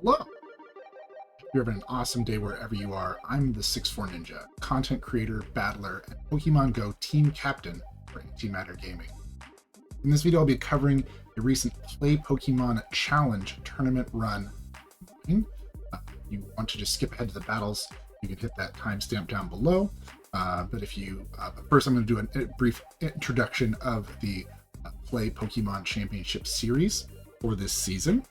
Hello! You're having an awesome day wherever you are. I'm the th3six4Ninja, content creator, battler, and Pokemon Go team captain for Antimatter Gaming. In this video, I'll be covering a recent Play Pokemon Challenge tournament run. You want to just skip ahead to the battles, you can hit that timestamp down below. But first I'm going to do a brief introduction of the Play Pokemon Championship Series for this season.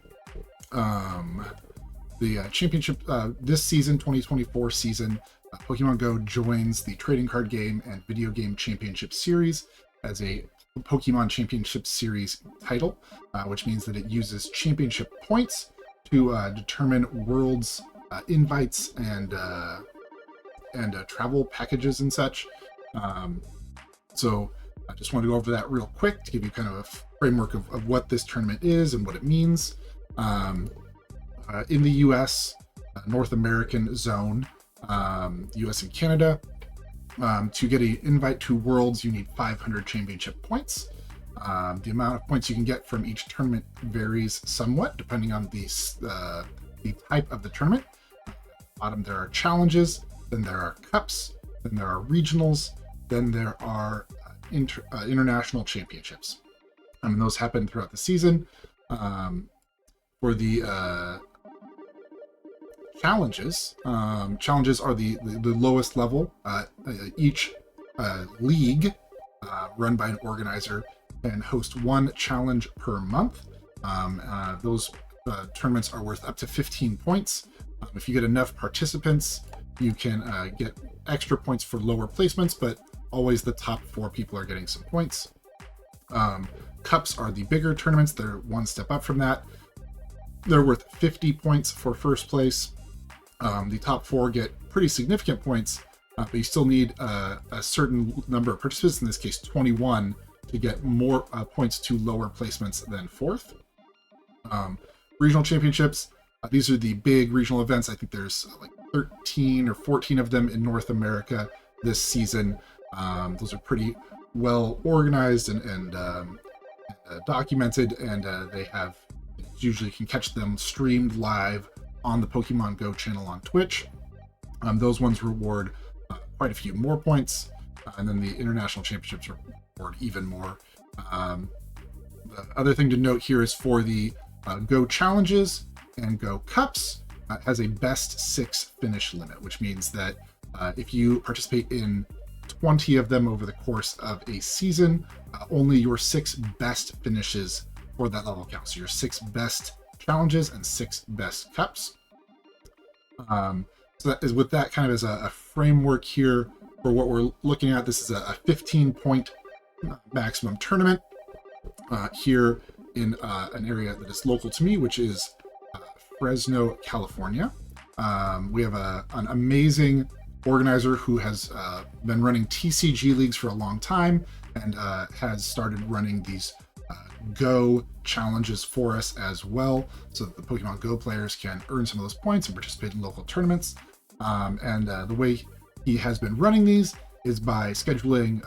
The championship this season, 2024 season, Pokemon Go joins the trading card game and video game championship series as a Pokemon Championship Series title, which means that it uses championship points to determine worlds invites and travel packages and such. So I just want to go over that real quick to give you kind of a framework of what this tournament is and what it means. In the US, North American zone, US and Canada, to get an invite to Worlds, you need 500 championship points. The amount of points you can get from each tournament varies somewhat depending on the type of the tournament. Bottom there are challenges, then there are cups, then there are regionals, then there are international championships. And those happen throughout the season. For the challenges are the lowest level. Each league run by an organizer can host one challenge per month. Those tournaments are worth up to 15 points. If you get enough participants, you can get extra points for lower placements, but always the top 4 people are getting some points. Cups are the bigger tournaments. They're one step up from that. They're worth 50 points for first place. The top 4 get pretty significant points, but you still need a certain number of participants, in this case 21, to get more points to lower placements than 4th. Regional championships, these are the big regional events. I think there's like 13 or 14 of them in North America this season. Those are pretty well organized and documented, and they have usually can catch them streamed live on the Pokemon Go channel on Twitch. Those ones reward quite a few more points, and then the international championships reward even more. The other thing to note here is for the Go challenges and Go cups, has a best 6 finish limit, which means that if you participate in 20 of them over the course of a season, only your 6 best finishes for that level count. So your 6 best challenges and 6 best cups. So that is with that kind of as a framework here for what we're looking at. This is a 15-point maximum tournament here in an area that is local to me, which is Fresno, California. We have an amazing organizer who has been running TCG leagues for a long time and has started running these Go challenges for us as well, so that the Pokemon Go players can earn some of those points and participate in local tournaments. The way he has been running these is by scheduling,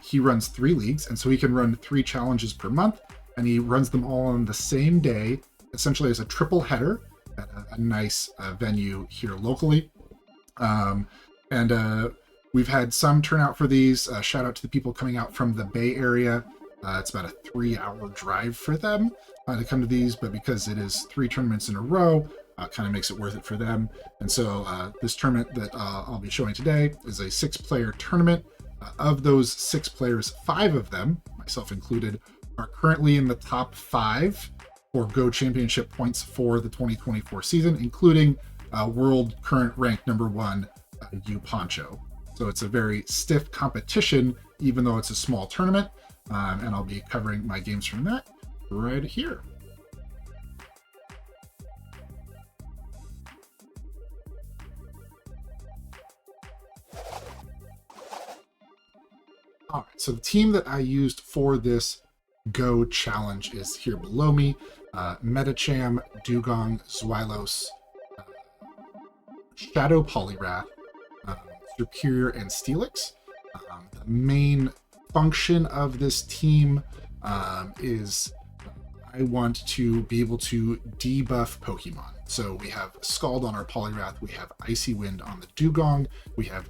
he runs 3 leagues, and so he can run 3 challenges per month, and he runs them all on the same day, essentially as a triple header at a nice venue here locally. We've had some turnout for these. Shout out to the people coming out from the Bay Area. It's about a 3-hour drive for them to come to these, but because it is 3 tournaments in a row, kind of makes it worth it for them. And so this tournament that I'll be showing today is a 6-player tournament. Of those 6 players, 5 of them, myself included, are currently in the top 5 for Go Championship points for the 2024 season, including world current ranked number 1, U Poncho. So it's a very stiff competition, even though it's a small tournament. And I'll be covering my games from that right here. All right, so the team that I used for this Go challenge is here below me. Metacham, Dugong, Zweilous, Shadow Poliwrath, Superior, and Steelix. The main function of this team is I want to be able to debuff Pokemon. So we have Scald on our Poliwrath, we have Icy Wind on the Dugong, we have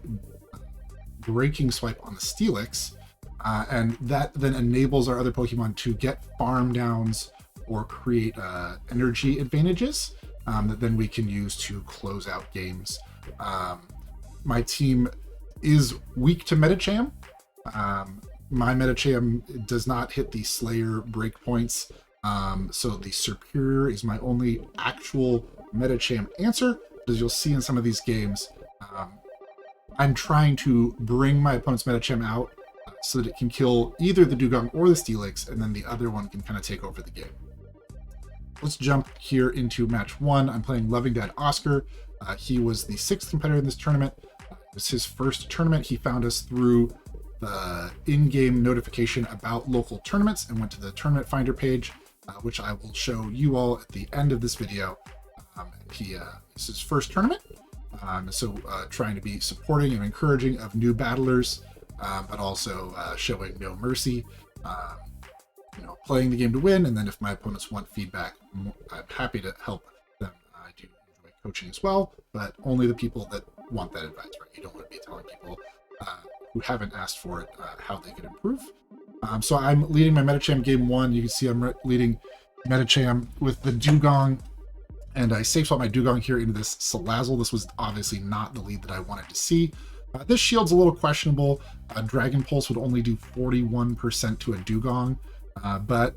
Breaking Swipe on the Steelix, and that then enables our other Pokemon to get farm downs or create energy advantages that then we can use to close out games. My team is weak to Medicham. My Medicham does not hit the Slayer breakpoints, so the Superior is my only actual Medicham answer. As you'll see in some of these games, I'm trying to bring my opponent's Medicham out so that it can kill either the Dugong or the Steelix, and then the other one can kind of take over the game. Let's jump here into match 1. I'm playing Loving Dad Oscar. He was the 6th competitor in this tournament. It was his first tournament. He found us through the in-game notification about local tournaments and went to the tournament finder page, which I will show you all at the end of this video. This is his first tournament, so trying to be supporting and encouraging of new battlers, but also showing no mercy. Playing the game to win, and then if my opponents want feedback, I'm happy to help them. I do enjoy coaching as well, but only the people that want that advice, right? You don't want to be telling people who haven't asked for it how they can improve. So I'm leading my Medicham game 1. You can see I'm leading Medicham with the Dugong, and I safe swap my Dugong here into this Salazzle. This was obviously not the lead that I wanted to see. This shield's a little questionable. Dragon Pulse would only do 41% to a Dugong, but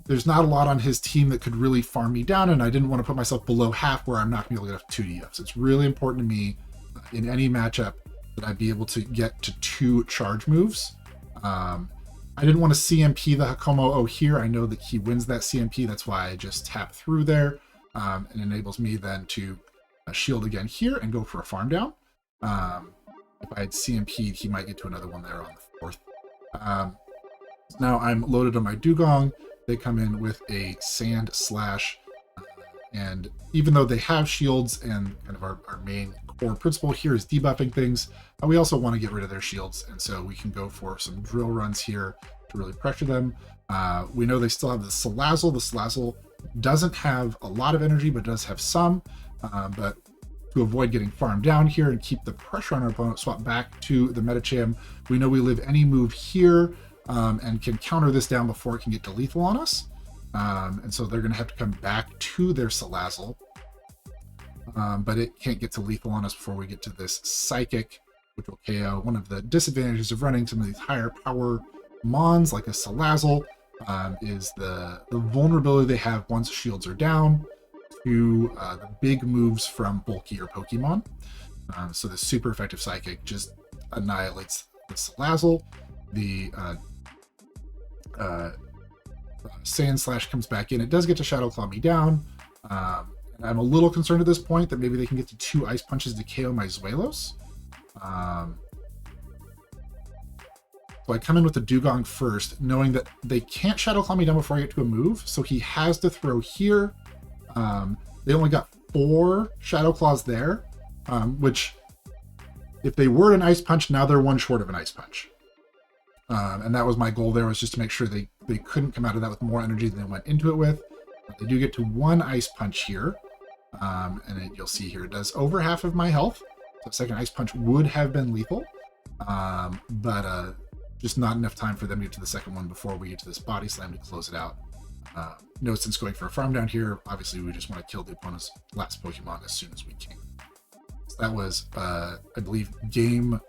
there's not a lot on his team that could really farm me down, and I didn't want to put myself below half where I'm not going to be able to get 2 debuffs. It's really important to me in any matchup that I be able to get to 2 charge moves. I didn't want to CMP the Hakomo here. I know that he wins that CMP. That's why I just tap through there, and enables me then to shield again here and go for a farm down. If I had CMP'd, he might get to another one there on the 4th. Now I'm loaded on my Dugong. They come in with a Sand Slash, and even though they have shields and kind of our main core principle here is debuffing things, we also want to get rid of their shields, and so we can go for some drill runs here to really pressure them. We know they still have the Salazzle. The Salazzle doesn't have a lot of energy, but does have some, but to avoid getting farmed down here and keep the pressure on our opponent, swap back to the Medicham. We know we live any move here, and can counter this down before it can get to lethal on us. And so they're going to have to come back to their Salazzle, but it can't get to lethal on us before we get to this Psychic, which will KO. One of the disadvantages of running some of these higher power Mons, like a Salazzle, is the vulnerability they have once shields are down to the big moves from bulkier Pokemon. So the super effective Psychic just annihilates the Salazzle. The Sand Slash comes back in. It does get to Shadow Claw me down. And I'm a little concerned at this point that maybe they can get to 2 Ice Punches to KO my Zuelos. So I come in with the Dugong first, knowing that they can't Shadow Claw me down before I get to a move, so he has to throw here. They only got 4 Shadow Claws there, which, if they were an Ice Punch, now they're 1 short of an Ice Punch. And that was my goal there, was just to make sure they couldn't come out of that with more energy than they went into it with. They do get to 1 Ice Punch here, and you'll see here it does over half of my health. So second Ice Punch would have been lethal, but just not enough time for them to get to the second one before we get to this Body Slam to close it out. No sense going for a farm down here. Obviously, we just want to kill the opponent's last Pokemon as soon as we can. So that was, I believe, game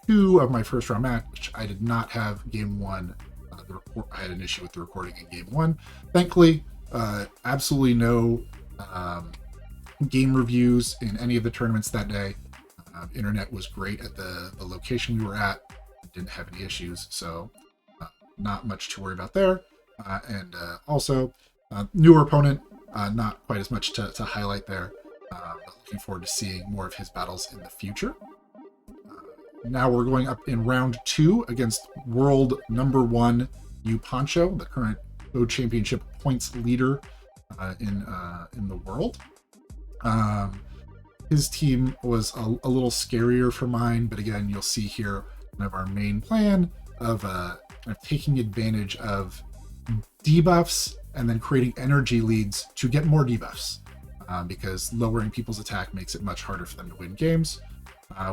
2 of my first round match. I did not have game 1. I had an issue with the recording in game 1. Thankfully, absolutely no game reviews in any of the tournaments that day. Internet was great at the location we were at. Didn't have any issues, so not much to worry about there. And also, newer opponent, not quite as much to highlight there. But looking forward to seeing more of his battles in the future. Now we're going up in round 2 against world number 1 Yu Poncho, the current PoGo Championship points leader in the world. His team was a little scarier for mine, but again, you'll see here kind of our main plan of taking advantage of debuffs and then creating energy leads to get more debuffs, because lowering people's attack makes it much harder for them to win games.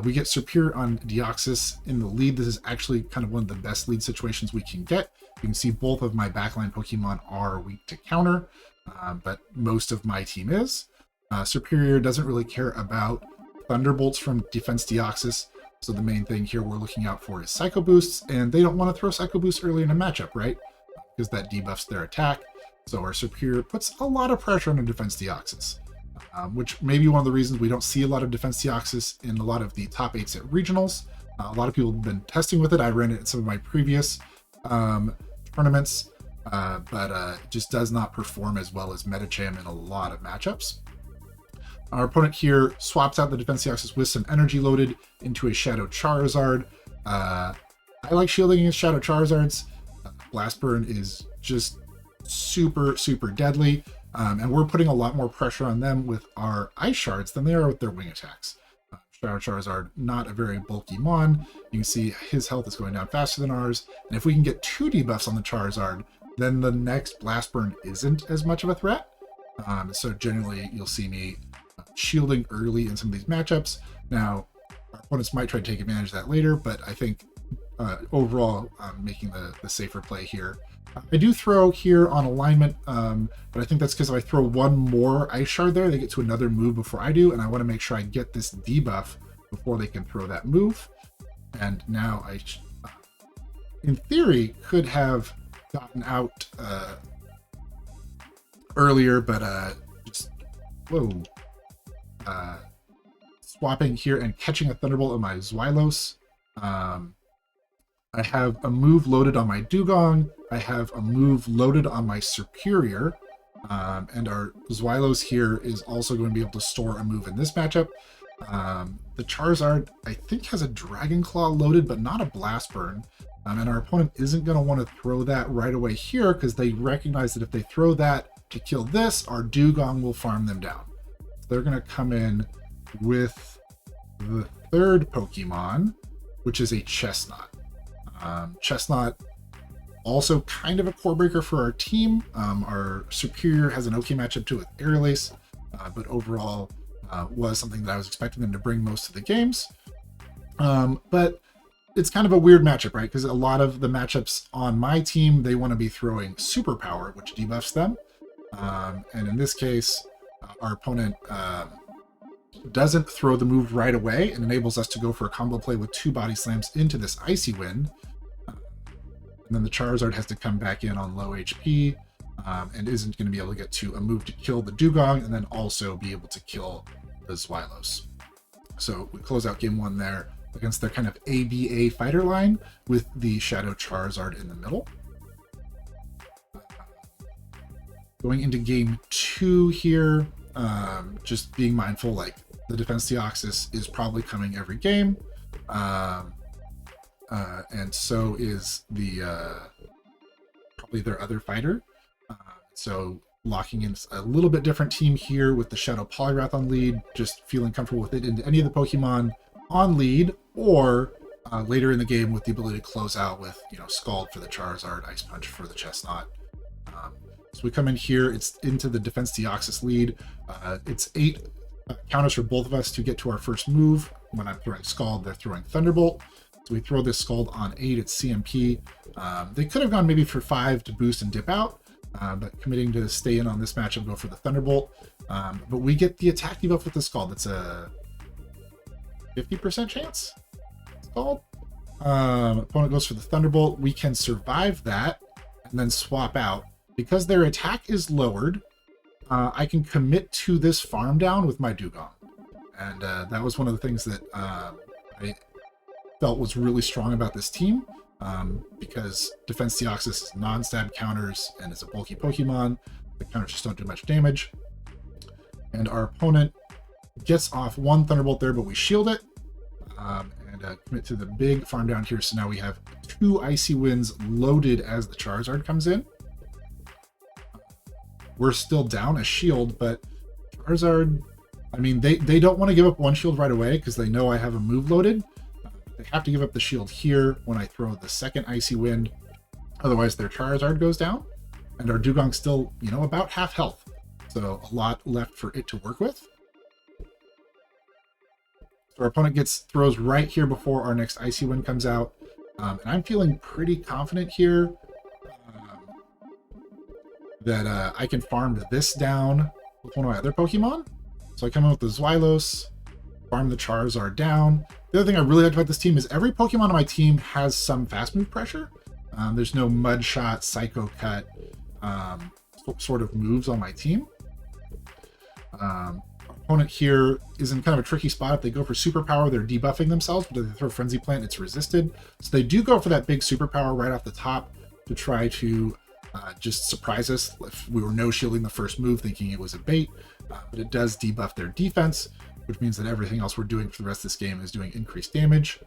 We get Superior on Deoxys in the lead. This is actually kind of one of the best lead situations we can get. You can see both of my backline Pokemon are weak to counter, but most of my team is. Superior doesn't really care about Thunderbolts from Defense Deoxys, so the main thing here we're looking out for is Psycho Boosts, and they don't want to throw Psycho Boosts early in a matchup, right? Because that debuffs their attack. So our Superior puts a lot of pressure on a Defense Deoxys, which may be one of the reasons we don't see a lot of Defense Deoxys in a lot of the top 8s at regionals. A lot of people have been testing with it. I ran it in some of my previous tournaments, but it just does not perform as well as Medicham in a lot of matchups. Our opponent here swaps out the Defense Deoxys with some energy loaded into a Shadow Charizard. I like shielding against Shadow Charizards. Blast Burn is just super, super deadly, and we're putting a lot more pressure on them with our Ice Shards than they are with their wing attacks. Shadow Charizard, not a very bulky mon. You can see his health is going down faster than ours, and if we can get 2 debuffs on the Charizard, then the next Blast Burn isn't as much of a threat. So generally, you'll see me shielding early in some of these matchups. Now, our opponents might try to take advantage of that later, but I think overall, making the safer play here. I do throw here on alignment, but I think that's because if I throw one more Ice Shard there, they get to another move before I do, and I want to make sure I get this debuff before they can throw that move. And now I, in theory, could have gotten out earlier, but just, whoa. Swapping here and catching a Thunderbolt on my Zweilous. I have a move loaded on my Dugong. I have a move loaded on my Superior. And our Zweilous here is also going to be able to store a move in this matchup. The Charizard, I think, has a Dragon Claw loaded, but not a Blast Burn. And our opponent isn't going to want to throw that right away here because they recognize that if they throw that to kill this, our Dugong will farm them down. They're going to come in with the third Pokemon, which is a Chestnut. Chestnut, also kind of a core breaker for our team. Our Superior has an okay matchup too with Airlace, but overall was something that I was expecting them to bring most of the games. But it's kind of a weird matchup, right? Because a lot of the matchups on my team, they want to be throwing Superpower, which debuffs them. And in this case, our opponent doesn't throw the move right away and enables us to go for a combo play with 2 Body Slams into this Icy Wind. And then the Charizard has to come back in on low HP and isn't going to be able to get to a move to kill the Dugong and then also be able to kill the Zweilous. So we close out game 1 there against their kind of ABA fighter line with the Shadow Charizard in the middle. Going into game 2 here, just being mindful, like the Defense Deoxys is probably coming every game, and so is the probably their other fighter. So locking in a little bit different team here with the Shadow Poliwrath on lead, just feeling comfortable with it into any of the Pokemon on lead, or later in the game with the ability to close out with, you know, Scald for the Charizard, Ice Punch for the Chestnut. So we come in here, it's into the Defense Deoxys lead. It's 8 counters for both of us to get to our first move. When I'm throwing Scald, they're throwing Thunderbolt. So we throw this Scald on 8, it's CMP. They could have gone maybe for 5 to boost and dip out, but committing to stay in on this matchup, go for the Thunderbolt. But we get the attack debuff with the Scald. That's a 50% chance Scald. Opponent goes for the Thunderbolt. We can survive that and then swap out. Because their attack is lowered, I can commit to this farm down with my Dugong. And that was one of the things that I felt was really strong about this team, because Defense Deoxys is non-stab counters and it's a bulky Pokemon. The counters just don't do much damage. And our opponent gets off 1 Thunderbolt there, but we shield it. And commit to the big farm down here. So now we have 2 Icy Winds loaded as the Charizard comes in. We're still down a shield, but Charizard, I mean, they don't want to give up 1 shield right away because they know I have a move loaded. They have to give up the shield here when I throw the second Icy Wind. Otherwise, their Charizard goes down. And our Dugong's still, you know, about half health. So a lot left for it to work with. So our opponent throws right here before our next Icy Wind comes out. And I'm feeling pretty confident here that I can farm this down with one of my other Pokemon. So I come in with the Zweilous, farm the Charizard down. The other thing I really like about this team is every Pokemon on my team has some fast move pressure. There's no Mud Shot, Psycho Cut sort of moves on my team. Our opponent here is in kind of a tricky spot. If they go for Superpower, they're debuffing themselves, but if they throw Frenzy Plant, it's resisted. So they do go for that big Superpower right off the top to try to just surprise us if we were no-shielding the first move thinking it was a bait. But it does debuff their defense, which means that everything else we're doing for the rest of this game is doing increased damage.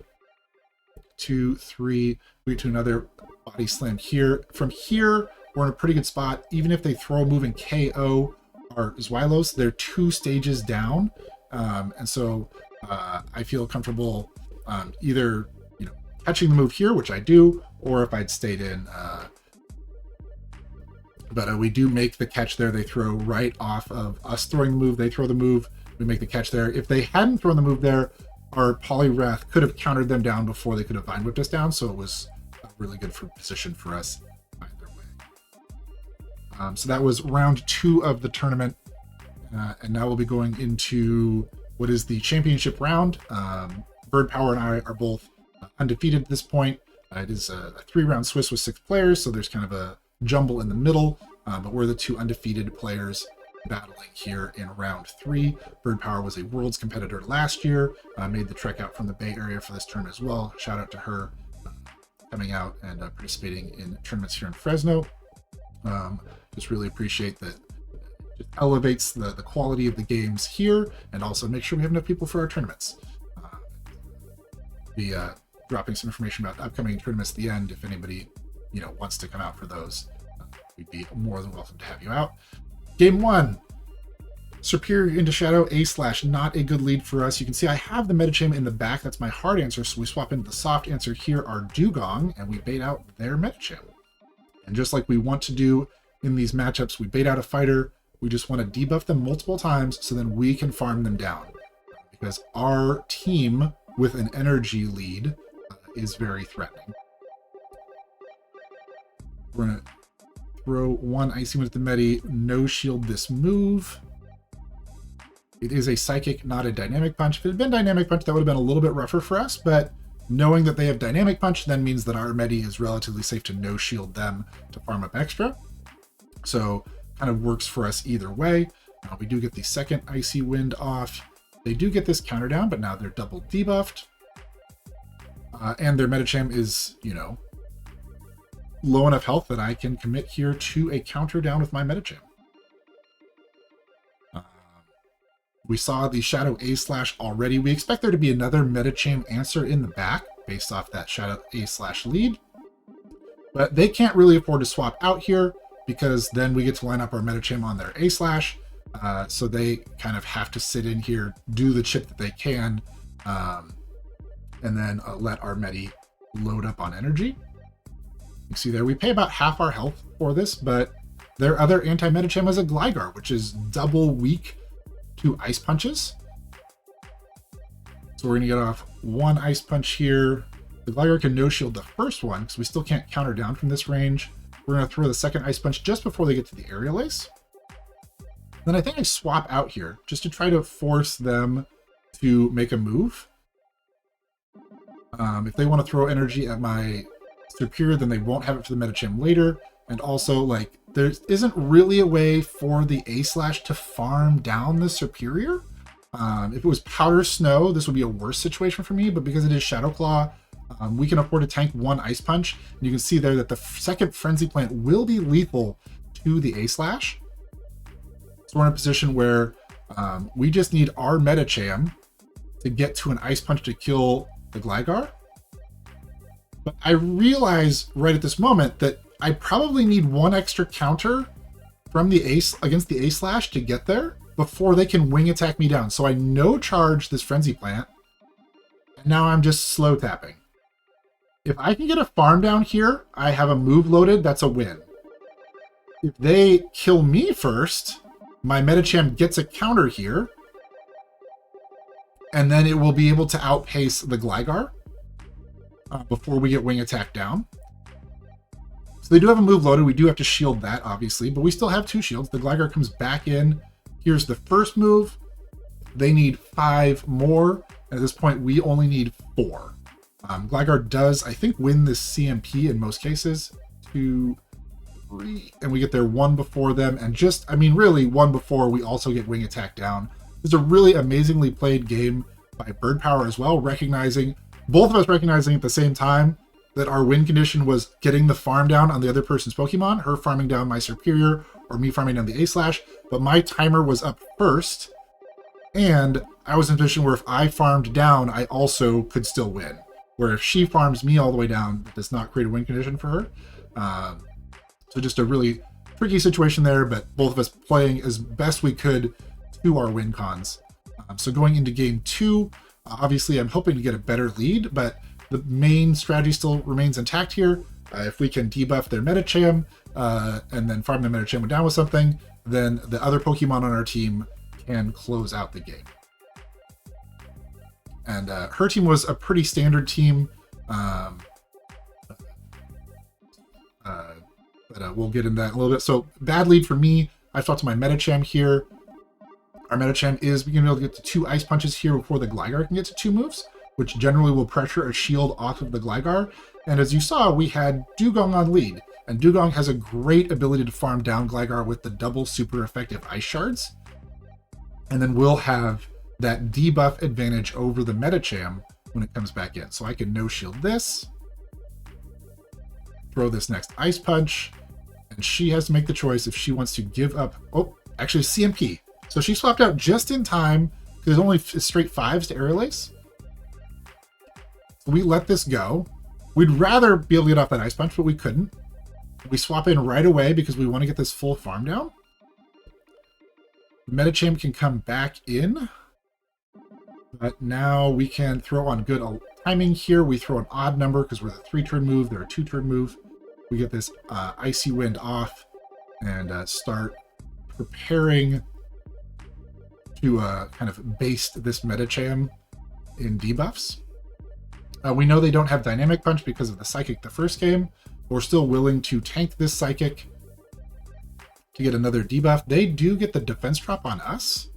2, 3, we get to another Body Slam here. From here, we're in a pretty good spot. Even if they throw a move and KO our Zweilous, they're 2 stages down. And so I feel comfortable either, you know, catching the move here, which I do, or if I'd stayed in. But we do make the catch there. They throw right off of us throwing the move. They throw the move. We make the catch there. If they hadn't thrown the move there, our Poliwrath could have countered them down before they could have Vine Whipped us down. So it was a really good position for us either way. So that was round 2 of the tournament. And now we'll be going into what is the championship round. BirdPower and I are both undefeated at this point. It is a 3-round Swiss with 6 players, so there's kind of a jumble in the middle, but we're the 2 undefeated players battling here in round 3. BirdPower was a Worlds competitor last year, made the trek out from the Bay Area for this tournament as well. Shout out to her coming out and participating in tournaments here in Fresno. Just really appreciate that. It elevates the quality of the games here, and also make sure we have enough people for our tournaments. Be dropping some information about the upcoming tournaments at the end. If anybody, you know, wants to come out for those, we'd be more than welcome to have you out. Game 1, Superior into Shadow, A/, not a good lead for us. You can see I have the Medicham in the back. That's my hard answer, so we swap into the soft answer here, our Dugong, and we bait out their Medicham. And just like we want to do in these matchups, we bait out a fighter. We just want to debuff them multiple times so then we can farm them down. Because our team with an energy lead is very threatening. We're going to throw one Icy Wind at the Medi, no shield this move. It is a Psychic, not a Dynamic Punch. If it had been Dynamic Punch, that would have been a little bit rougher for us, but knowing that they have Dynamic Punch then means that our Medi is relatively safe to no shield them to farm up extra. So kind of works for us either way. We do get the second Icy Wind off. They do get this counter down, but now they're double debuffed. And their Medicham is, you know, low enough health that I can commit here to a counter down with my Medicham. We saw the Shadow A/ already. We expect there to be another Medicham answer in the back based off that Shadow A/ lead. But they can't really afford to swap out here because then we get to line up our Medicham on their A/. So they kind of have to sit in here, do the chip that they can, and then let our Medi load up on energy. You see there, we pay about half our health for this, but their other anti-Medicham is a Gligar, which is double weak to Ice Punches. So we're going to get off one Ice Punch here. The Gligar can no-shield the first one, because we still can't counter down from this range. We're going to throw the second Ice Punch just before they get to the Aerial Ace. Then I think I swap out here, just to try to force them to make a move. If they want to throw energy at my Superior, then they won't have it for the Medicham later. And also, like, there isn't really a way for the A/ to farm down the Superior. If it was Powder Snow, this would be a worse situation for me, but because it is Shadow Claw, we can afford to tank one Ice Punch. And you can see there that the second Frenzy Plant will be lethal to the A/. So we're in a position where we just need our Medicham to get to an Ice Punch to kill the Gligar. But I realize right at this moment that I probably need one extra counter from the Ace against the A/ to get there before they can wing attack me down. So I no charge this Frenzy Plant, and now I'm just slow tapping. If I can get a farm down here, I have a move loaded, that's a win. If they kill me first, my Medicham gets a counter here, and then it will be able to outpace the Gligar before we get Wing Attack down. So they do have a move loaded. We do have to shield that, obviously, but we still have 2 shields. The Gligar comes back in. Here's the first move. They need 5 more. At this point, we only need 4. Gligar does, I think, win this CMP in most cases. 2, 3, and we get there 1 before them. And just, I mean, really, 1 before we also get Wing Attack down. It's a really amazingly played game by BirdPower as well, both of us recognizing at the same time that our win condition was getting the farm down on the other person's Pokemon, her farming down my Superior, or me farming down the A-Slash, but my timer was up first, and I was in a position where if I farmed down, I also could still win. Where if she farms me all the way down, it does not create a win condition for her. So just a really tricky situation there, but both of us playing as best we could to our win cons. So going into game 2, obviously I'm hoping to get a better lead, but the main strategy still remains intact here. If we can debuff their Medicham and then farm the Medicham down with something, then the other Pokemon on our team can close out the game. And her team was a pretty standard team, but we'll get into that in a little bit. So bad lead for me. I've talked to my Medicham here. Our Medicham is going to be able to get to 2 Ice Punches here before the Gligar can get to 2 moves, which generally will pressure a shield off of the Gligar. And as you saw, we had Dewgong on lead, and Dewgong has a great ability to farm down Gligar with the double super effective Ice Shards. And then we'll have that debuff advantage over the Medicham when it comes back in. So I can no-shield this, throw this next Ice Punch, and she has to make the choice if she wants to give up... Oh, actually CMP. So she swapped out just in time, because there's only straight 5s to Aerial Ace. We let this go. We'd rather be able to get off that Ice Punch, but we couldn't. We swap in right away because we want to get this full farm down. Medicham can come back in, but now we can throw on good timing here. We throw an odd number because we're the 3-turn move, they're a 2-turn move. We get this Icy Wind off and start preparing to kind of baste this Medicham in debuffs. We know they don't have Dynamic Punch because of the Psychic the first game. We're still willing to tank this Psychic to get another debuff. They do get the Defense Drop on us.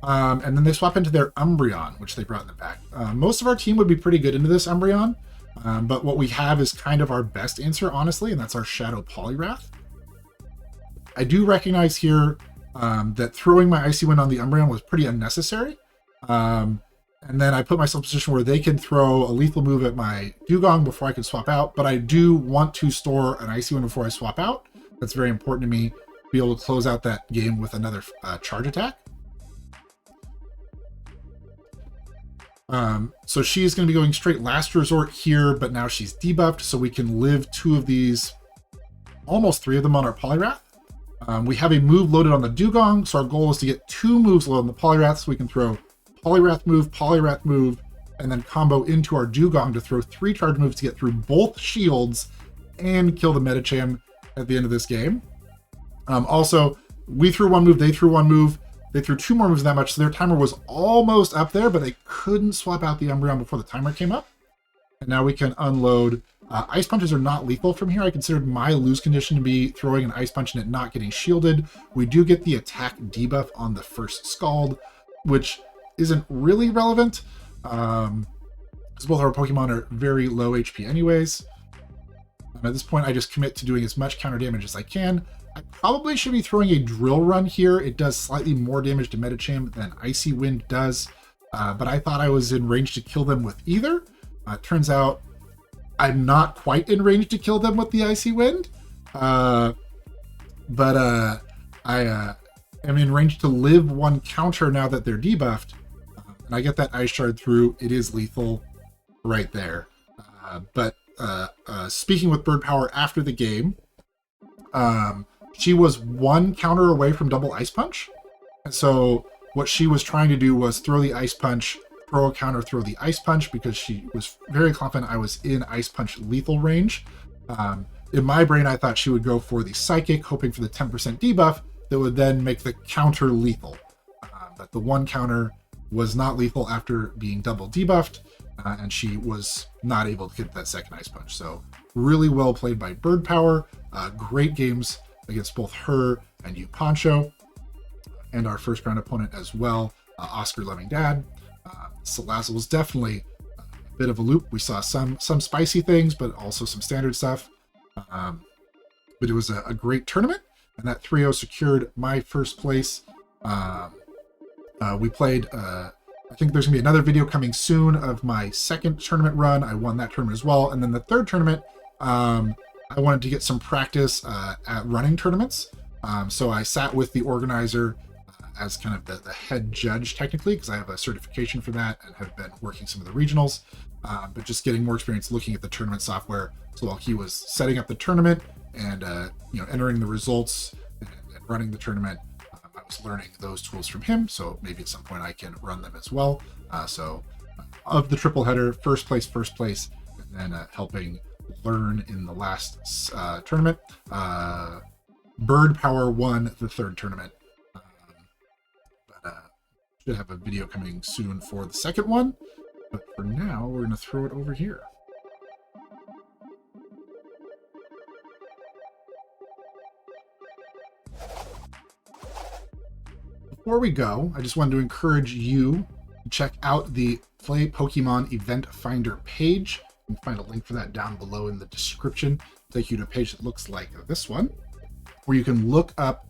And then they swap into their Umbreon, which they brought in the back. Most of our team would be pretty good into this Umbreon, but what we have is kind of our best answer, honestly, and that's our Shadow Poliwrath. I do recognize here that throwing my Icy Wind on the Umbreon was pretty unnecessary. And then I put myself in a position where they can throw a lethal move at my Dewgong before I can swap out, but I do want to store an Icy Wind before I swap out. That's very important to me, to be able to close out that game with another charge attack. So she's going to be going straight Last Resort here, but now she's debuffed, so we can live 2 of these, almost 3 of them on our Poliwrath. We have a move loaded on the Dewgong, so our goal is to get 2 moves loaded on the Poliwrath, so we can throw Poliwrath move, and then combo into our Dewgong to throw 3 charge moves to get through both shields and kill the Medicham at the end of this game. Also, we threw 1 move, they threw 1 move, they threw 2 more moves that much, so their timer was almost up there, but they couldn't swap out the Umbreon before the timer came up. And now we can unload. Ice Punches are not lethal from here. I considered my lose condition to be throwing an Ice Punch and it not getting shielded. We do get the attack debuff on the first Scald, which isn't really relevant, because both our Pokemon are very low HP anyways. At this point, I just commit to doing as much counter damage as I can. I probably should be throwing a Drill Run here. It does slightly more damage to Medicham than Icy Wind does, but I thought I was in range to kill them with either. Turns out I'm not quite in range to kill them with the Icy Wind, but I am in range to live 1 counter now that they're debuffed. And I get that Ice Shard through. It is lethal right there. But speaking with BirdPower after the game, she was 1 counter away from double Ice Punch. And so what she was trying to do was throw the Ice Punch, throw a counter, throw the Ice Punch, because she was very confident I was in Ice Punch lethal range. In my brain, I thought she would go for the Psychic, hoping for the 10% debuff that would then make the counter lethal. But the one counter was not lethal after being double debuffed, and she was not able to get that second Ice Punch. So really well played by Bird Power. Great games against both her and you, Poncho, and our first round opponent as well, Oscar Loving Dad. Salazzle was definitely a bit of a loop. We saw some spicy things, but also some standard stuff. But it was a great tournament, and that 3-0 secured my first place. We played, I think there's going to be another video coming soon of my second tournament run. I won that tournament as well. And then the third tournament, I wanted to get some practice at running tournaments. So I sat with the organizer as kind of the head judge, technically, because I have a certification for that and have been working some of the regionals. But just getting more experience looking at the tournament software. So while he was setting up the tournament and entering the results and running the tournament, I was learning those tools from him. So maybe at some point I can run them as well. Of the triple header, first place, and then helping learn in the last tournament. Bird Power won the third tournament. Should have a video coming soon for the second one. But for now, we're going to throw it over here. Before we go, I just wanted to encourage you to check out the Play Pokemon Event Finder page. You can find a link for that down below in the description. Take you to a page that looks like this one, where you can look up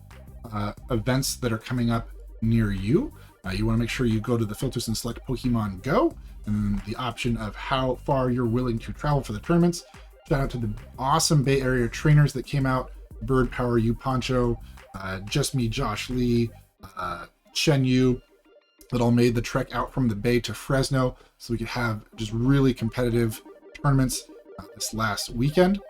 events that are coming up near you. You want to make sure you go to the filters and select Pokemon Go, and the option of how far you're willing to travel for the tournaments. Shout out to the awesome Bay Area trainers that came out, Bird Power, you, Poncho, Just Me, Josh Lee, Chen Yu, that all made the trek out from the Bay to Fresno so we could have just really competitive tournaments this last weekend.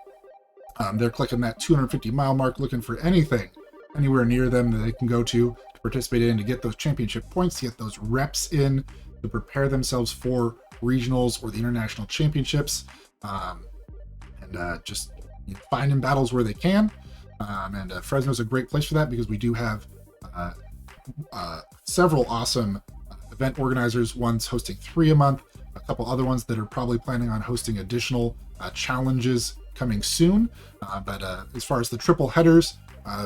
They're clicking that 250-mile mark, looking for anything anywhere near them that they can go to participate in, to get those championship points, to get those reps in, to prepare themselves for regionals or the international championships, and just find in battles where they can. Fresno's a great place for that because we do have several awesome event organizers, one's hosting 3 a month, a couple other ones that are probably planning on hosting additional challenges coming soon. But as far as the triple headers,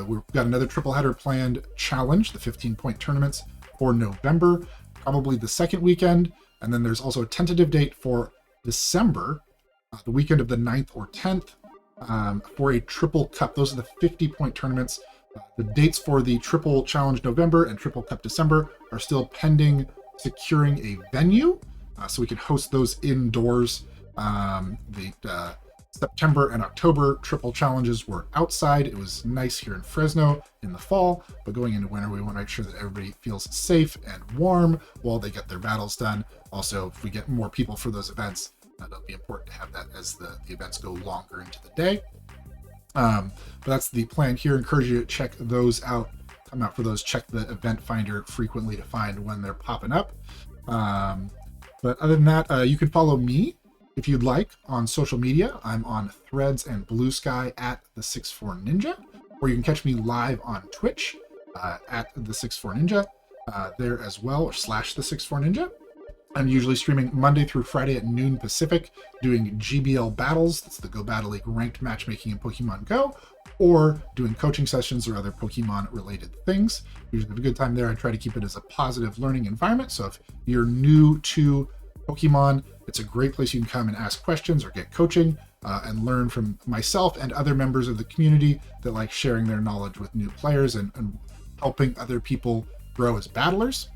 we've got another triple header planned challenge, the 15-point tournaments for November, probably the second weekend. And then there's also a tentative date for December, the weekend of the 9th or 10th, for a triple cup. Those are the 50-point tournaments. The dates for the triple challenge November and triple cup December are still pending securing a venue, so we can host those indoors. The September and October triple challenges were outside. It was nice here in Fresno in the fall, but going into winter, we want to make sure that everybody feels safe and warm while they get their battles done. Also, if we get more people for those events, it'll be important to have that as the events go longer into the day. But that's the plan here. Encourage you to check those out. Come out for those. Check the event finder frequently to find when they're popping up. But other than that, you can follow me if you'd like on social media. I'm on Threads and Blue Sky at th3six4Ninja, or you can catch me live on Twitch at th3six4Ninja there as well, or /th3six4Ninja. I'm usually streaming Monday through Friday at noon Pacific, doing GBL battles. That's the Go Battle League ranked matchmaking in Pokemon Go, or doing coaching sessions or other Pokemon related things. Usually have a good time there. I try to keep it as a positive learning environment. So if you're new to Pokemon, it's a great place you can come and ask questions or get coaching and learn from myself and other members of the community that like sharing their knowledge with new players and helping other people grow as battlers.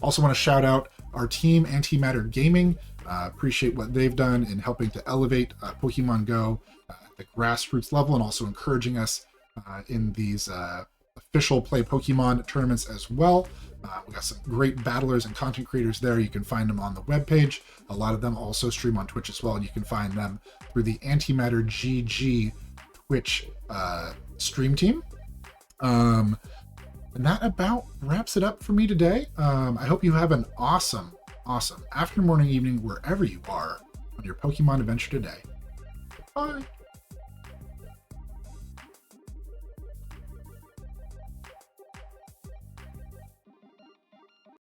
Also want to shout out our team, Antimatter Gaming. Appreciate what they've done in helping to elevate Pokemon Go at the grassroots level, and also encouraging us in these official Play Pokemon tournaments as well. We got some great battlers and content creators there. You can find them on the webpage. A lot of them also stream on Twitch as well, and you can find them through the antimattergg Twitch stream team. And that about wraps it up for me today. I hope you have an awesome afternoon, morning, evening, wherever you are on your Pokemon adventure today. Bye.